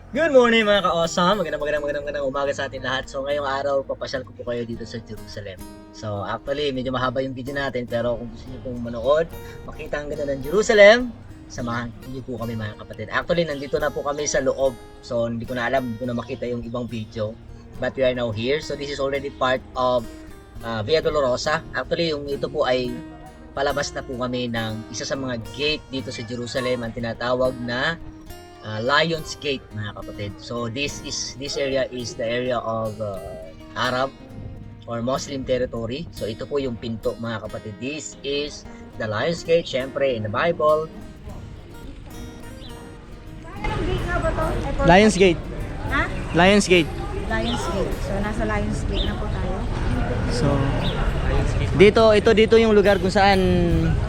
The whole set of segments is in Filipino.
Good morning mga ka-awesome. Magandang umaga sa atin lahat. So ngayong araw, papasyal ko po kayo dito sa Jerusalem. So actually, medyo mahaba yung video natin pero kung gusto niyo pong manood, makita ang ganda ng Jerusalem, samahan niyo po kami mga kapatid. Actually, nandito na po kami sa loob. So hindi ko na alam, hindi ko na makita yung ibang video. But we are now here. So this is already part of Via Dolorosa. Actually, yung ito po ay palabas na po kami ng isa sa mga gate dito sa Jerusalem, ang tinatawag na Lions Gate mga kapatid. So this area is the area of Arab or Muslim territory. So ito po yung pinto mga kapatid. This is the Lions Gate. Syempre in the Bible. Anong gate nga ba to? Lions Gate. Ha? Lions Gate. Lions Gate. So nasa Lions Gate na po tayo. So, dito yung lugar kung saan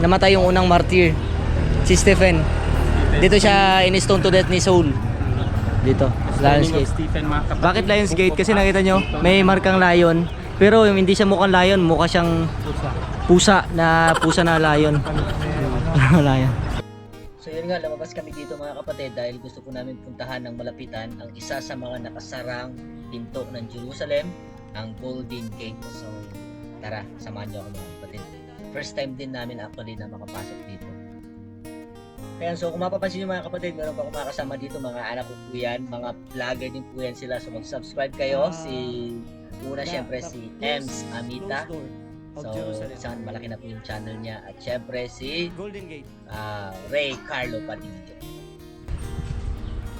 namatay yung unang martyr, si Stephen. Dito siya in-stone to death ni Saul. Dito, Lions Gate. Bakit Lions Gate? Kasi nakita nyo, may markang lion. Pero hindi siya mukhang lion, mukha siyang pusa na lion. Lion. So yun nga, lumabas kami dito mga kapatid dahil gusto po namin puntahan ng malapitan ang isa sa mga nakasarang pinto ng Jerusalem, ang Golden Gate. So tara, samahan niyo ako mga kapatid. First time din namin actually na makapasok dito. Kaya so kung mapapansin nyo mga kapatid, meron pa akong makasama dito, mga anak ko po yan, mga vlogger din po yan sila. So mag-subscribe kayo. Una syempre si Ems Amita. So isang malaki na po yung channel niya. At syempre si Golden Gate. Ray Carlo Padillo.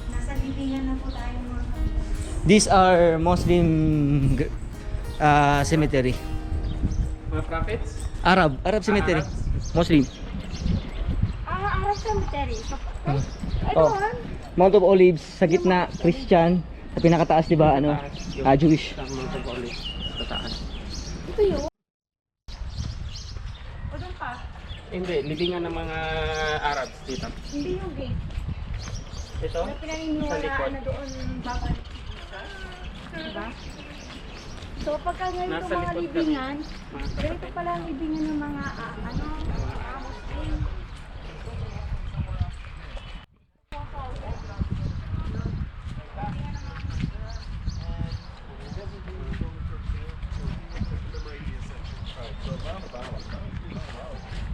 Nasa libingan na po tayo mga These are Muslim cemetery. Mga prophets? Arab cemetery. Muslim. Arab Cemetery. So, Oh. Mount of Olives sa gitna, Christian. Sa pinakataas, di ba, Jewish. Sa mga pag-ulit. Sa taas. ito yun. O doon pa? Hindi, libingan ng mga Arabs dito. Hindi yung gate. Ito? Na Sa pinaniniwalaan likod. na doon babalik. Diba? So pagka ganito Nasa mga likod kami. libingan, Mga ganito pala ang libingan ng mga Muslim.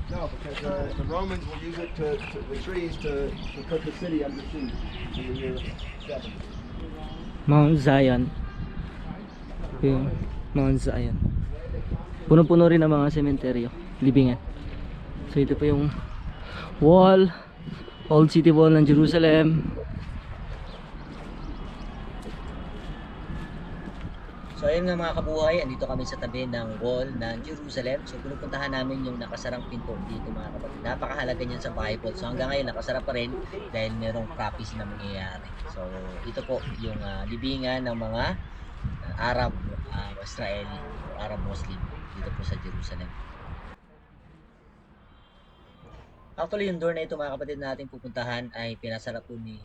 No, because the Romans will use it the trees to put the city under siege in the year 7. Mount Zion. Yung Mount Zion. Puno-puno rin ang mga sementeryo, libingan. So ito po yung wall, Old City Wall ng Jerusalem. So ayun nga mga kabuhay, andito kami sa tabi ng wall ng Jerusalem. So pinupuntahan namin yung nakasarang pinto dito mga kapatid. Napakahalaga niyan sa Bible. So hanggang ngayon nakasara pa rin dahil merong prophecy na mangyayari. So ito po yung libingan ng mga Arab Israeli o Arab Muslim dito po sa Jerusalem. Actually yung door na ito mga kapatid natin pupuntahan ay pinasara po ni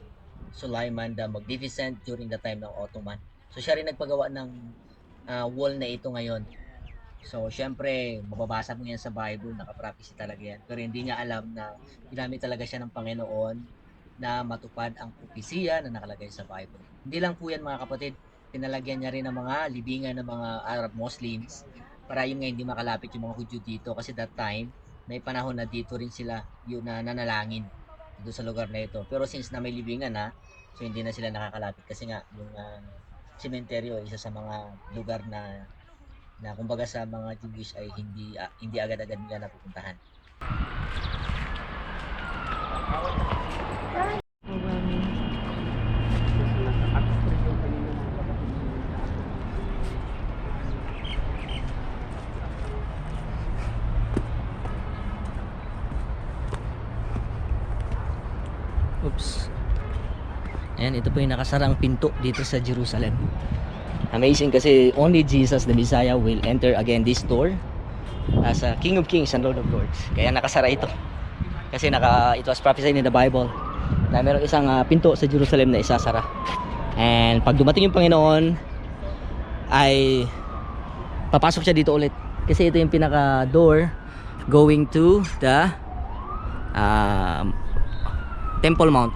Sulaiman the Magnificent during the time ng Ottoman. So siya rin nagpagawa ng wall na ito ngayon. So syempre mababasa mo yan sa Bible, naka-prophecy talaga yan. Pero hindi niya alam na ginamit talaga siya ng Panginoon na matupad ang propesiya na nakalagay sa Bible. Hindi lang po yan mga kapatid, pinalagyan niya rin ng mga libingan ng mga Arab Muslims para yun nga hindi makalapit yung mga Hudyo dito kasi that time may panahon na dito rin sila yun na nanalangin dito sa lugar na ito. Pero since na may libingan na, so hindi na sila nakakalapit kasi nga yung sementeryo isa sa mga lugar na kumbaga sa mga Jewish ay hindi agad-agad nila napupuntahan. Oops. Ayan, ito po yung nakasarang pinto dito sa Jerusalem. Amazing kasi only Jesus the Messiah will enter again this door as a King of Kings and Lord of Lords. Kaya nakasara ito. Kasi it was prophesied in the Bible na mayroong isang pinto sa Jerusalem na isasara. And pag dumating yung Panginoon ay papasok siya dito ulit. Kasi ito yung pinaka door going to the Temple Mount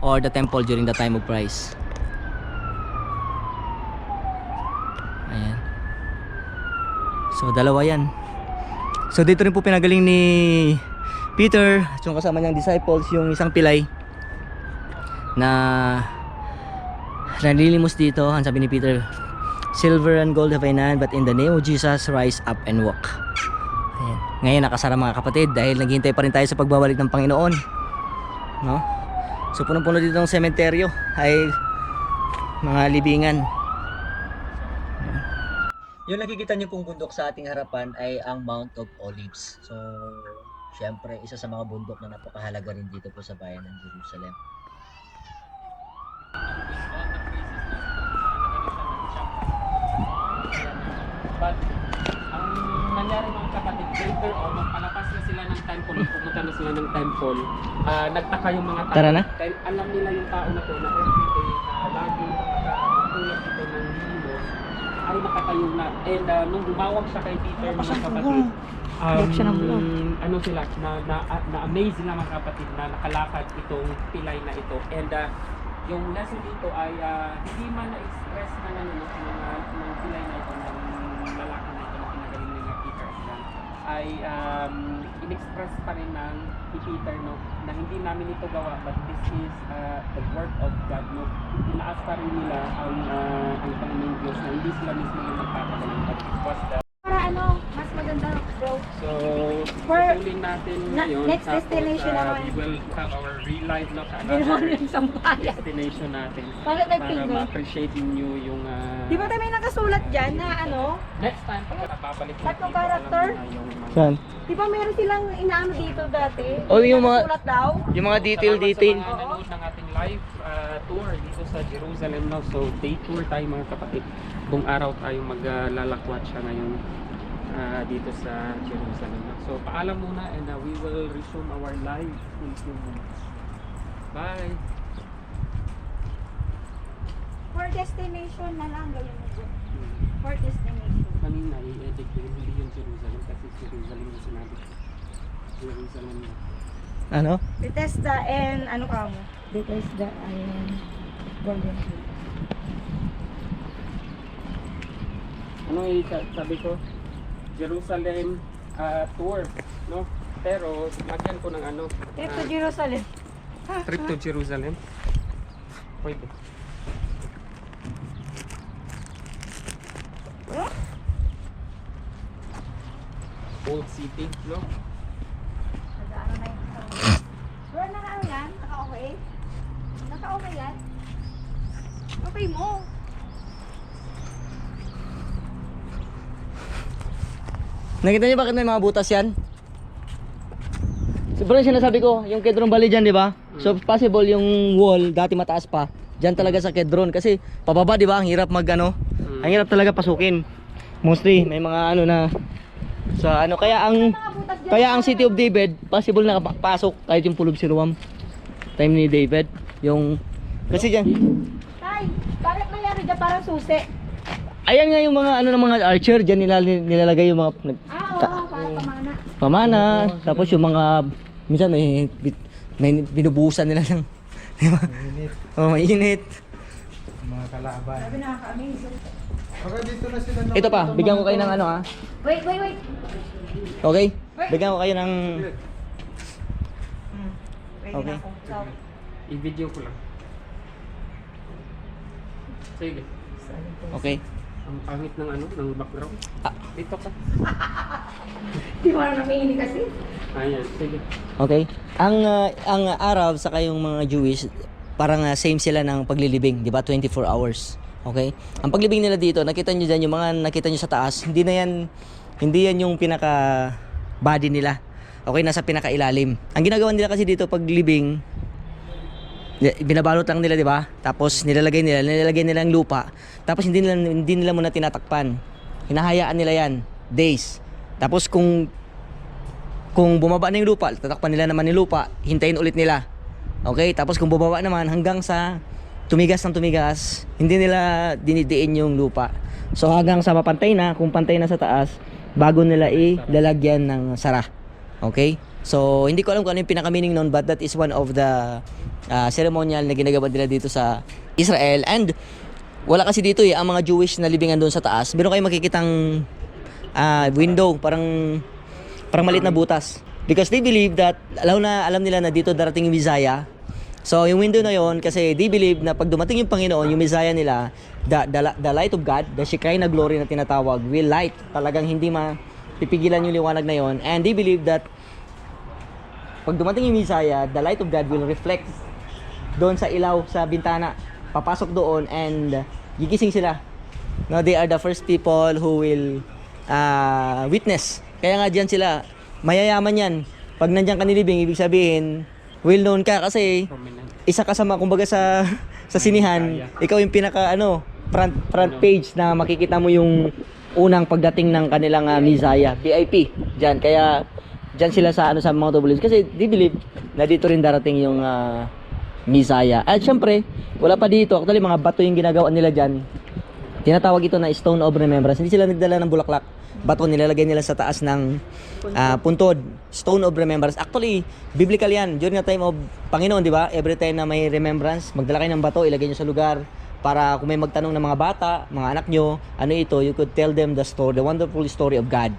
or the temple during the time of Christ. So dalawa yan. So dito rin po pinagaling ni Peter at yung kasama niyang disciples yung isang pilay na nalilimos dito. Ang sabi ni Peter, silver and gold have I none, but in the name of Jesus rise up and walk. Ayan. Ngayon nakasara mga kapatid dahil naghihintay pa rin tayo sa pagbabalik ng Panginoon, no? So punong-puno dito ng sementeryo ay mga libingan. Yung nakikita niyo pong bundok sa ating harapan ay ang Mount of Olives. So, syempre, isa sa mga bundok na napakahalaga rin dito po sa bayan ng Jerusalem. But, ang nangyari mga kapatid, later on, nung palabas na sila ng temple, pumunta na sila ng temple, nagtaka yung mga tao. Tara na. Dahil alam nila yung tao na to na everyday, na laging nakatulog ito ng limos, ay nakatayo na. And nung lumawag siya kay Peter, mga kapatid, ano sila, na-amaze sila mga kapatid na nakalakad itong pilay na ito. And yung lesson dito ay hindi man na-express na ng pilay na ito, ng lalaki na ito na pinagaling nila Peter, ay in-express pa rin ng Peter, no, na hindi namin ito gawa, but this is the work of God, no. Inaas pa rin nila ang Panginoon Diyos na hindi sila mismo yung nagpapagaling, but it was the Para mas maganda, bro. so, For- tutuloy natin ngayon. next tapos, destination naman. we will have our real life na sa Hindi naman another yung isang bayan. destination natin. Bakit Para nag-finger? ma-appreciate niyo yung Di ba tayo may nakasulat dyan na ano? next time pag napapalik Tatlong character? Saan? Di ba meron silang inaano dito dati? Oh, yung mga- Nakasulat daw? Yung mga detail. Sa mga nanonood ng ating live tour dito sa Jerusalem now. So day tour tayo mga kapatid. Buong araw tayo maglalakwat siya ngayon dito sa Jerusalem now. So paalam muna and we will resume our live in few minutes. Bye! For destination na lang gawin mo. For destination. Kanina i-edit ko hindi yung Jerusalem kasi Jerusalem yung sinabi ko. Jerusalem na. Ano? Bethesda and ano ka mo? Bethesda and Golden Hill. Ano sabi ko? Jerusalem tour, no? Pero lagyan ko ng ano? Trip to Jerusalem. Trip to Jerusalem. Pwede. Old city, no? Nag-ano na yung bro, naka-ano yan? Naka-okay? Naka-okay yan? Okay mo. Nakita niyo bakit may mga butas yan? So, bro, yung sinasabi ko, yung Kedron Valley dyan, di ba? So, possible yung wall, dati mataas pa. Dyan talaga sa Kedron. Kasi, pababa, di ba? Ang hirap mag, ano? Ang hirap talaga pasukin. Mostly, may mga ano na, sa ano, kaya ang City of David, possible na pasok kahit yung Pulog Siloam. Time ni David. Yung, kasi dyan, Tay, bakit nangyari dyan parang susi? ayan nga yung mga, ano, ng mga archer, dyan nilalagay yung mga, Oo, parang pamana. pamana, tapos yung mga minsan may binubuhusan nila ng di ba? Oh, mainit. Sabi nakaka-amaze. Ito pa, bigyan ko kayo ng ano Wait. Okay? Bigyan ko kayo ng Pwede Okay. na ako. So, I-video ko lang. Sige. okay. Ang pangit ng ano, ng background. Dito ka. di mo na naminig kasi. Ayan, sige. Okay. Ang Arab saka yung mga Jewish parang same sila ng paglilibing, di ba? 24 hours. Okay? Ang paglibing nila dito, nakita niyo diyan yung mga nakita niyo sa taas, hindi yan yung pinaka body nila. Okay, nasa pinakailalim. Ang ginagawa nila kasi dito paglibing, binabalot lang nila, di ba? Tapos nilalagay nila ang lupa. Tapos hindi nila muna tinatakpan. Hinahayaan nila yan days. Tapos kung bumaba na yung lupa, tatakpan nila naman yung lupa, hintayin ulit nila. Okay? Tapos kung bumaba naman hanggang sa tumigas, hindi nila dinidiin yung lupa. So hanggang sa mapantay na, kung pantay na sa taas, bago nila ilalagyan ng sara. Okay? So hindi ko alam kung ano yung pinaka-meaning nun, but that is one of the ceremonial na ginagawa nila dito sa Israel. And wala kasi dito ang mga Jewish na libingan doon sa taas. Meron kayong makikitang window, parang maliit na butas. Because they believe that, alam nila na dito darating yung Messiah. So, yung window na yon, kasi they believe na pag dumating yung Panginoon, yung Messiah nila, the light of God, the Shekinah glory na tinatawag, will light. Talagang hindi mapipigilan yung liwanag na yon. And they believe that pag dumating yung Messiah, the light of God will reflect doon sa ilaw, sa bintana. Papasok doon and gigising sila. No, they are the first people who will witness. Kaya nga diyan sila, mayayaman yan. Pag nandiyan ka nilibing, ibig sabihin, well known ka kasi Prominent. isa ka kumbaga sa sinihan, ikaw yung pinaka front page na makikita mo yung unang pagdating ng kanilang Messiah, VIP. Diyan kaya diyan sila sa sa Mount of Olives kasi they believe na dito rin darating yung Messiah. At syempre, wala pa dito. Actually, mga bato yung ginagawa nila diyan. Tinatawag ito na Stone of Remembrance. Hindi sila nagdala ng bulaklak. Bato nilalagay nila sa taas ng puntod. Stone of Remembrance. Actually, biblical yan. During the time of Panginoon, di ba? Every time na may remembrance, magdala kayo ng bato, ilagay nyo sa lugar para kung may magtanong ng mga bata, mga anak nyo, ano ito, you could tell them the story, the wonderful story of God.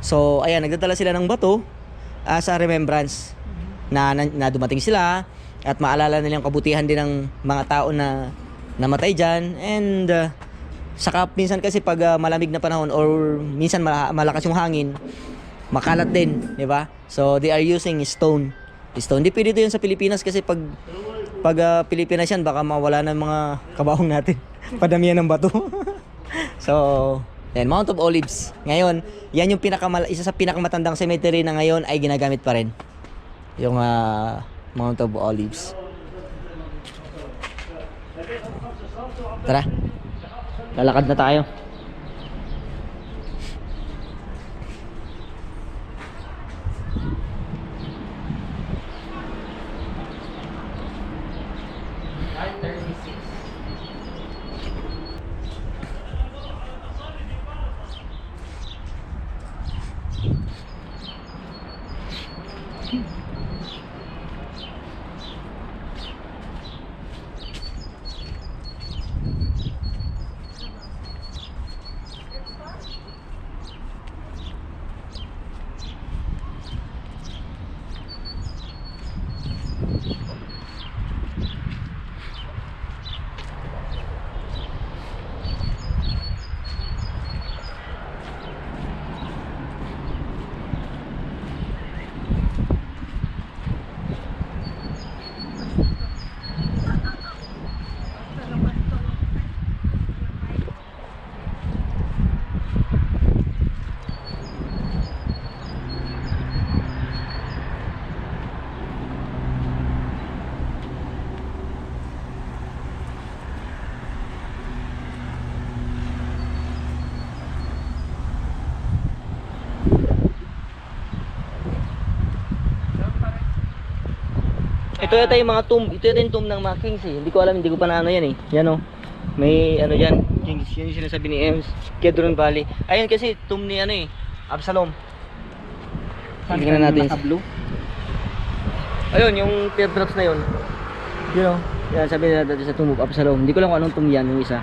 So, ayan, nagdadala sila ng bato sa remembrance na dumating sila at maalala nilang kabutihan din ng mga tao na namatay dyan. And saka minsan kasi pag malamig na panahon or minsan malakas yung hangin, makalat din, di ba? So they are using stone. Hindi pwede ito yun sa Pilipinas kasi pag Pilipinas yan, baka mawala ng mga kabahong natin. Padamihan ng bato. So, then Mount of Olives. Ngayon, yan yung isa sa pinakamatandang cemetery na ngayon ay ginagamit pa rin. Yung Mount of Olives. Tara. Lalakad na tayo. Ito yata yung mga tomb. Ito yata yung tomb ng mga kings eh. Hindi ko alam, hindi ko pa na ano yan eh. Yan oh. May ano dyan. Kings. Yan yung sinasabi ni Ems. Kedron Valley. Ayun kasi tomb ni ano eh. Absalom. Tingnan natin. Naka-blue? Ayun, yung teardrops na yun. Yun oh. Yan, sabi nila dati sa tomb of Absalom. Hindi ko lang kung anong tomb yan, yung isa.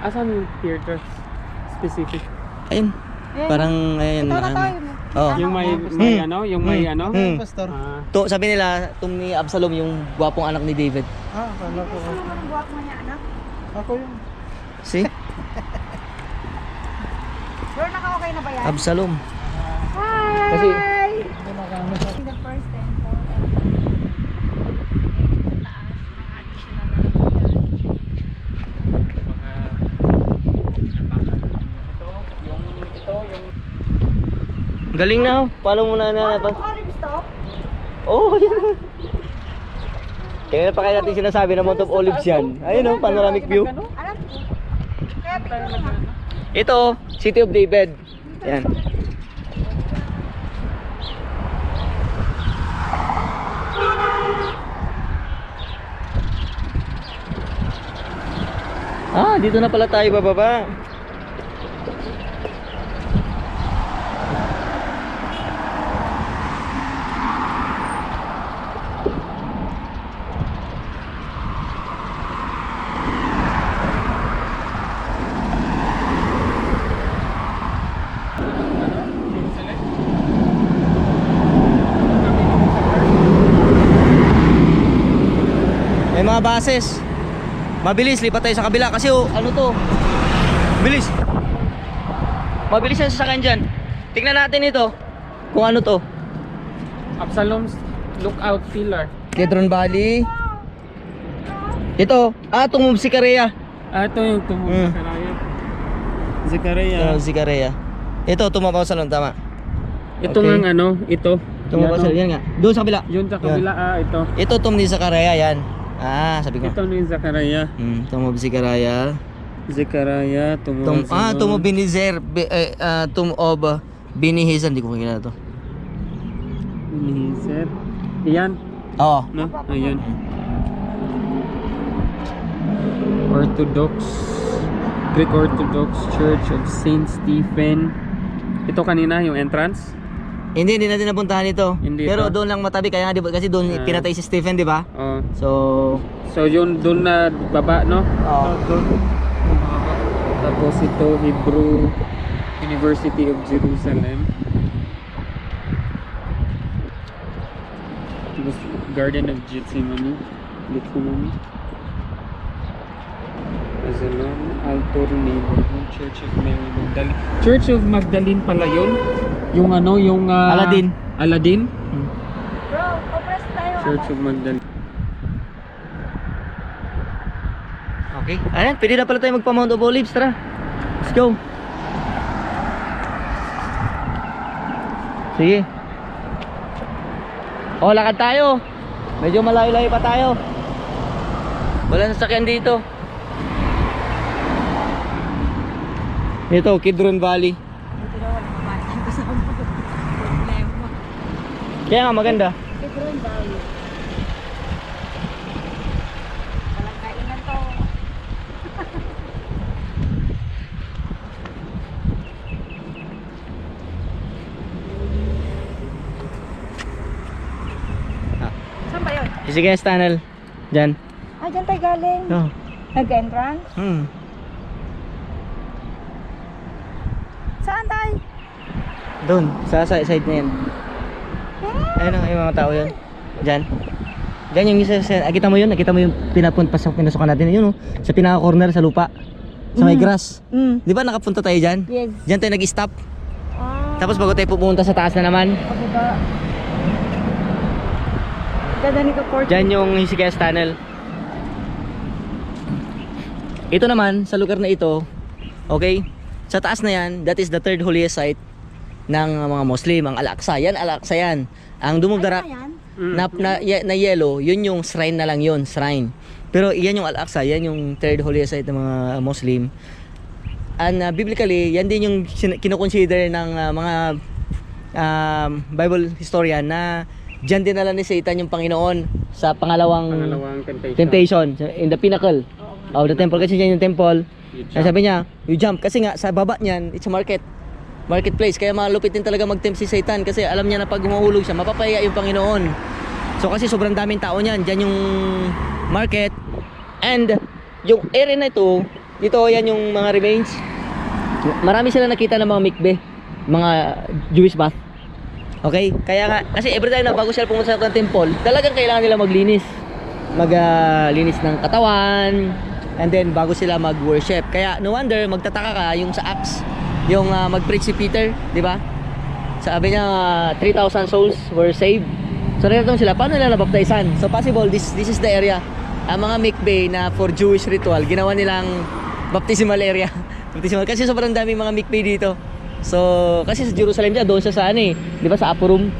Asan yung theater specific? Ayun. Parang, ayun. Ito na tayo. Oh. Yung may ano? Yung may ano? Pastor. To, sabi nila, tomb ni Absalom yung gwapong anak ni David. Akala ko. Ano naman ang buwak mo niya, anak? Ako yun. See? Pero naka-okay na ba yan? Absalom. Hi! Kasi, The first temple. galing na oh. Paano mo na Olive stop? Oh, yun. Kaya pa kaya natin sinasabi na Mount of Olives yan. Ayun oh, panoramic view. Alam ko. Kaya picture nga. Ito, City of David. Yan. Dito na pala tayo bababa. buses. Mabilis, lipat tayo sa kabila kasi oh, ano to? Bilis. Mabilis ang sasakyan dyan. Tingnan natin ito. Kung ano to. Absalom's Lookout Pillar. Kedron Valley. Ito. Tumub si Karea. Ito yung tumulong Zechariah. Si Karea. Ito, tumub Absalom, tama. Ito Okay. nga ano, ito. Tumub Absalom, yan nga. Doon sa kabila. Yun sa kabila, ito. Ito, tumub ni Zechariah, yan. Sabi ko. Ito na yung Zechariah. Tumub si Karea. Zechariah, tumulong. Tumub Binizer. Tumub Binihizan. Hindi ko makikita to. Binihiset. Iyan, Oo. no? Ayan. Greek Orthodox Church of Saint Stephen. Ito kanina yung entrance. Hindi natin napuntahan ito. Hindi Pero pa. doon lang matabi kaya nga di ba kasi doon pinatay si Stephen, di ba? Oh. So, So yun doon na baba, no? Oo. Doon. Tapos ito Hebrew University of Jerusalem. Tapos Garden of Gethsemane. Azalon, Altor Neighborhood, Church of Mary Magdalene. Church of Magdalene pala yun. Yung ano, yung Aladdin. Aladdin? Bro, compress tayo. Church of Magdalene. Okay. Ayan, pwede na pala tayo magpa-Mount of Olives. Tara. Let's go. Sige. Lakad tayo. Medyo malayo-layo pa tayo. Wala sasakyan dito. Ito, Kidron Valley. Dito daw wala mabatang kasama. Problema. Kaya nga maganda. Kedron Valley. Walang kainan to. Saan ba yun? Sige, tunnel. Diyan. Dyan tayo galing. Oh. Nag-entrance? Saan tayo? Doon, sa side na yan. Ayun yung mga tao yun. Diyan. Diyan yung isa, nakita mo yun? Nakita mo yung pinasukan natin yun, oh, sa pinaka-corner sa lupa. Sa may grass. Di ba nakapunta tayo dyan? Yes. Diyan tayo nag-stop. Tapos bago tayo pupunta sa taas na naman. Pababa. Ganda nito court. Diyan yung Hezekiah's Tunnel. Ito naman, sa lugar na ito, okay, sa taas na yan, that is the third holiest site ng mga Muslim, ang Al-Aqsa. Yan, Al-Aqsa yan. Ang Dome of the Rock na yellow, yun yung shrine na lang yun, shrine. Pero yan yung Al-Aqsa, yan yung third holiest site ng mga Muslim. And biblically, yan din yung kinoconsider ng mga Bible historian na dyan dinala ni Satan yung Panginoon sa pangalawang temptation in the pinnacle of the temple. Kasi dyan yung temple. Sabi niya, you jump. Kasi nga, sa baba niyan, it's a marketplace. Kaya malupit din talaga mag-tempt si Satan. Kasi alam niya na pag humahulog siya, mapapaya yung Panginoon. So kasi sobrang daming tao niyan. Dyan yung market. And yung area na ito, dito yan yung mga remains. Marami sila nakita ng mga mikveh, mga Jewish bath. Okay? Kaya nga, kasi every time na bago sila pumunta sa temple, talagang kailangan nila maglinis. Maglinis ng katawan, and then bago sila mag-worship. Kaya no wonder magtataka ka yung sa Acts, yung mag-preach si Peter, di ba? Sabi niya 3,000 souls were saved. So nagtatanong sila, paano nila nabaptizan? So possible this is the area. Ang mga mikveh na for Jewish ritual, ginawa nilang baptismal area. Baptismal kasi sobrang daming mga mikveh dito. So kasi sa Jerusalem siya, doon siya sa ano eh, di ba sa upper room?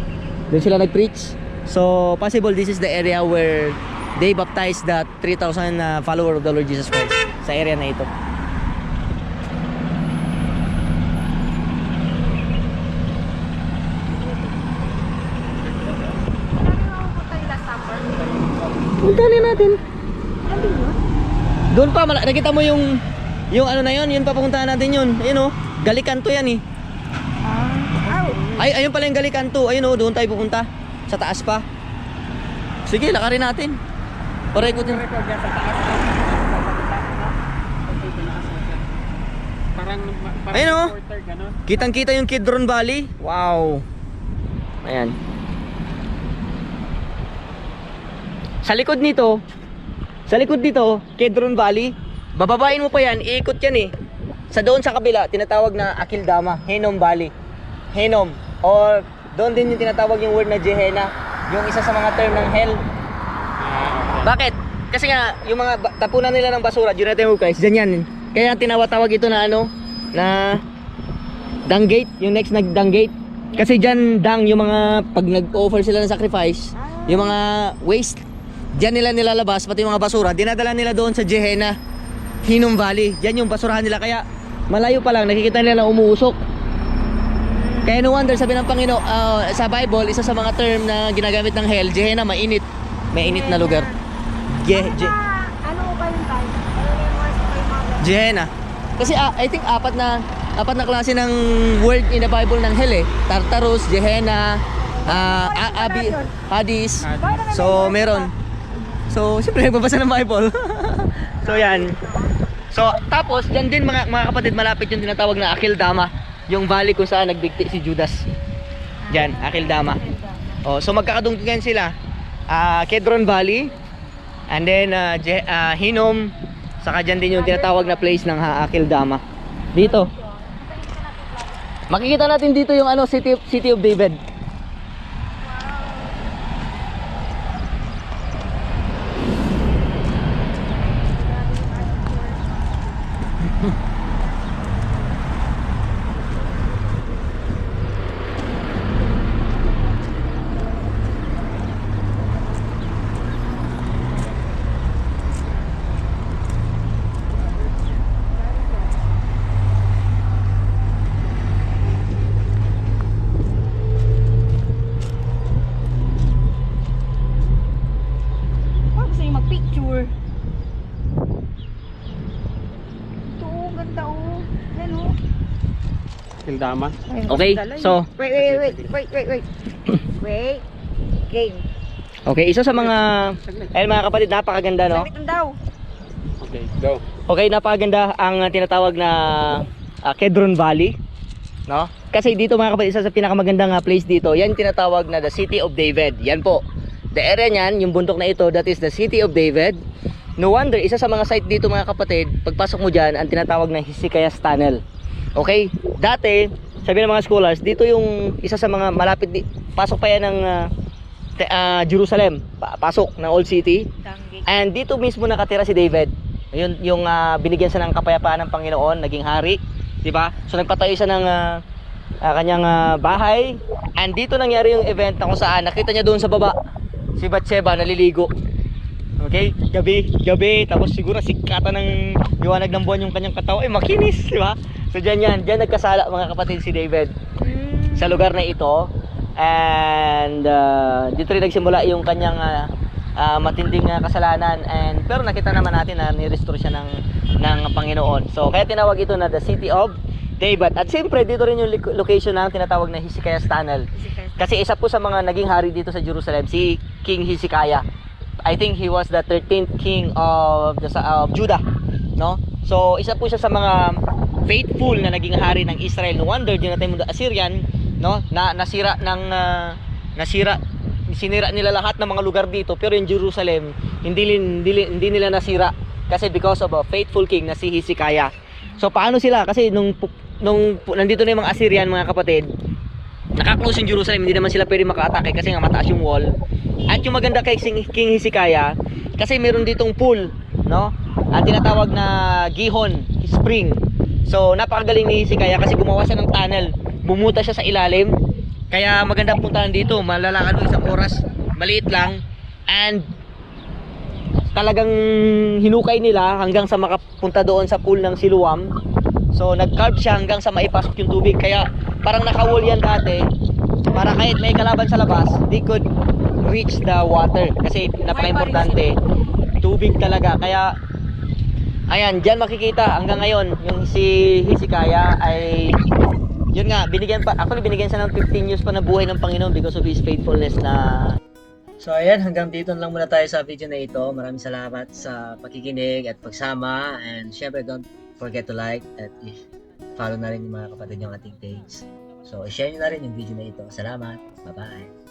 Doon sila nag-preach. So possible this is the area where they baptized the 3,000 follower of the Lord Jesus Christ sa area na ito. Puntahan natin. Doon pa, nakita mo yung ano na yun pa papuntahan natin yun. Ayun oh, Galikanto yan eh. Ayun pala yung Galikanto. Ayun oh, doon tayo pupunta. Sa taas pa. Sige, lakarin natin. Para ikutin. Ayun oh. Kitang-kita yung Kidron Valley. Wow. Ayan. Sa likod nito, Sa likod dito, Kedron Valley, bababain mo pa yan, iikot yan eh. Sa doon sa kabila, tinatawag na Akildama, Hinnom Valley. Hinnom. Or doon din yung tinatawag yung word na Gehenna, yung isa sa mga term ng hell. Bakit? Kasi nga, yung mga tapunan nila ng basura, during the time of Christ, dyan yan. Kaya tinawag ito na ano, na dung gate, yung next na dung gate. Kasi dyan, dung, yung mga, pag nag-offer sila ng sacrifice, yung mga waste, dyan nila nilalabas, pati yung mga basura, dinadala nila doon sa Gehenna, Hinnom Valley. Dyan yung basurahan nila, kaya malayo pa lang, nakikita nila na umuusok. Kaya no wonder, sabi ng Panginoon, sa Bible, isa sa mga term na ginagamit ng hell, Gehenna, mainit. Mainit na lugar. Ano ba yung time? Ano yung words pa yung mga Gehenna. Kasi I think apat na klase ng word in the Bible ng hell eh. Tartarus, Gehenna, Hades. So meron. So siyempre nagbabasa ng Bible. So yan. So tapos dyan din mga kapatid, malapit yung tinatawag na Akildama, yung valley kung saan nagbigti si Judas. Diyan, Akildama. Oh, so magkakadungtungan sila. Kedron Valley, and then Hinnom, saka dyan din yung tinatawag na place ng Akildama. Dito. Makikita natin dito yung ano, City of David. gusto yung mag-picture. Ito, ganda oh. Yan oh. Akildama. Okay, so Wait. Wait. Game. okay, isa sa mga mga kapatid, napakaganda no. Saglit lang daw. Okay, go. Okay, napakaganda ang tinatawag na Kedron Valley, no? Kasi dito mga kapatid, isa sa pinakamagandang place dito, yan tinatawag na the City of David. Yan po. The area niyan, yung bundok na ito, that is the City of David. No wonder, isa sa mga site dito mga kapatid, pagpasok mo diyan, ang tinatawag na Hezekiah's Tunnel. Okay? Dati, sabi ng mga scholars, dito yung isa sa mga malapit pasok pa yan ng Jerusalem, pasok ng Old City. And dito mismo nakatira si David. Yun yung binigyan siya ng kapayapaan ng Panginoon, naging hari, 'di ba? So nagpatayo siya ng kanyang bahay. And dito nangyari yung event na kung saan nakita niya doon sa baba si Bathsheba naliligo. Okay? Gabi, tapos siguro sikatan ng liwanag ng buwan yung kanyang katawan, makinis, 'di ba? So diyan nagkasala mga kapatid si David sa lugar na ito. And dito rin nagsimula yung kanyang matinding kasalanan, and pero nakita naman natin na ni-restore siya ng Panginoon. So kaya tinawag ito na the City of David. At siyempre dito rin yung location ng tinatawag na Hezekiah's Tunnel. Kasi isa po sa mga naging hari dito sa Jerusalem si King Hezekiah. I think he was the 13th king of Judah, no? So isa po siya sa mga faithful na naging hari ng Israel. No wonder din natin the Assyrian, no, sinira nila lahat ng mga lugar dito, pero yung Jerusalem hindi nila nasira kasi because of a faithful king na si Hezekiah. So paano sila? Kasi nung nandito na yung mga Assyrian mga kapatid, naka-close yung Jerusalem, hindi naman sila pwede maka-atake kasi nga mataas yung wall. At yung maganda kay King Hezekiah, kasi meron ditong pool, no? Ang tinatawag na Gihon Spring. So napakagaling ni Hezekiah kasi gumawa siya ng tunnel, bumuta siya sa ilalim. Kaya magandang puntahan dito, malalakad mo isang oras, maliit lang, and talagang hinukay nila hanggang sa makapunta doon sa pool ng Siloam. So nag-carve siya hanggang sa maipasok yung tubig, kaya parang naka-wall yan dati para kahit may kalaban sa labas, they could reach the water kasi napaka-importante, tubig talaga. Kaya ayan, dyan makikita hanggang ngayon yung si Hezekiah ay yun nga, binigyan siya ng 15 years pa na buhay ng Panginoon because of his faithfulness na. So ayan, hanggang dito lang muna tayo sa video na ito. Maraming salamat sa pakikinig at pagsama, and syempre don't forget to like at follow na rin yung mga kapatid yung ating page. So share nyo na rin yung video na ito. Salamat, bye bye.